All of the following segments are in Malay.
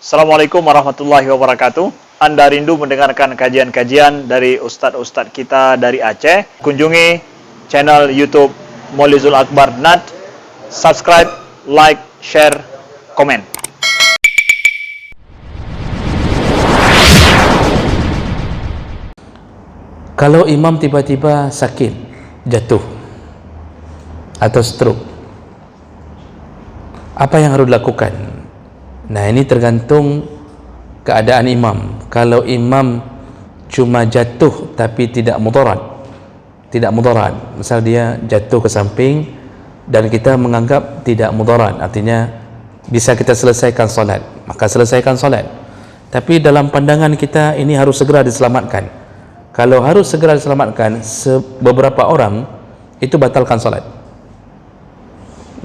Assalamualaikum warahmatullahi wabarakatuh. Anda rindu mendengarkan kajian-kajian dari ustadz-ustadz kita dari Aceh? Kunjungi channel YouTube Maulizul Akbar NAD. Subscribe, like, share, komen. Kalau imam tiba-tiba sakit, jatuh atau stroke, apa yang harus dilakukan? Nah, ini tergantung keadaan imam. Kalau imam cuma jatuh tapi tidak mudarat, misal dia jatuh ke samping dan kita menganggap tidak mudarat, artinya bisa kita selesaikan solat, maka selesaikan solat. Tapi dalam pandangan kita ini harus segera diselamatkan. Kalau harus segera diselamatkan, beberapa orang itu batalkan solat,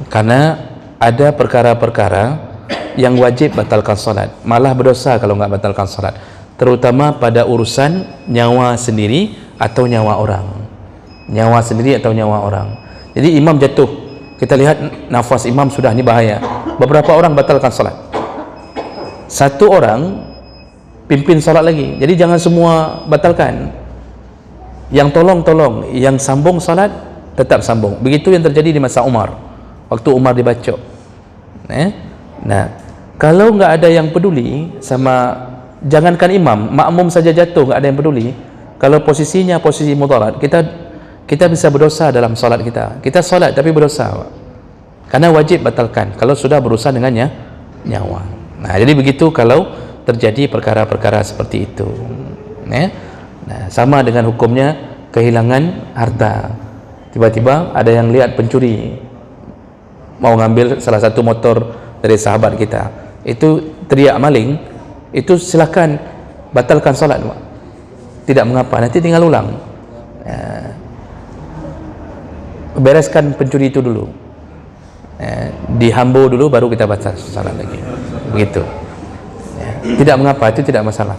karena ada perkara-perkara yang wajib batalkan solat, malah berdosa kalau nggak batalkan solat, terutama pada urusan nyawa sendiri atau nyawa orang. Jadi imam jatuh, kita lihat nafas imam sudah ini bahaya, beberapa orang batalkan solat, satu orang pimpin solat lagi. Jadi jangan semua batalkan, yang tolong, yang sambung solat tetap sambung. Begitu yang terjadi di masa Umar, waktu Umar dibacok. Nah, kalau nggak ada yang peduli sama, jangankan imam, makmum saja jatuh nggak ada yang peduli. Kalau posisinya posisi mudarat, kita bisa berdosa dalam solat kita. Kita solat tapi berdosa, karena wajib batalkan kalau sudah berurusan dengannya nyawa. Nah, jadi begitu kalau terjadi perkara-perkara seperti itu. Nah, sama dengan hukumnya kehilangan harta. Tiba-tiba ada yang lihat pencuri mau ngambil salah satu motor dari sahabat kita, itu teriak maling, itu silakan batalkan solat, tidak mengapa, nanti tinggal ulang. Bereskan pencuri itu dulu, dihambo dulu, baru kita batal solat lagi, begitu. Tidak mengapa, itu tidak masalah.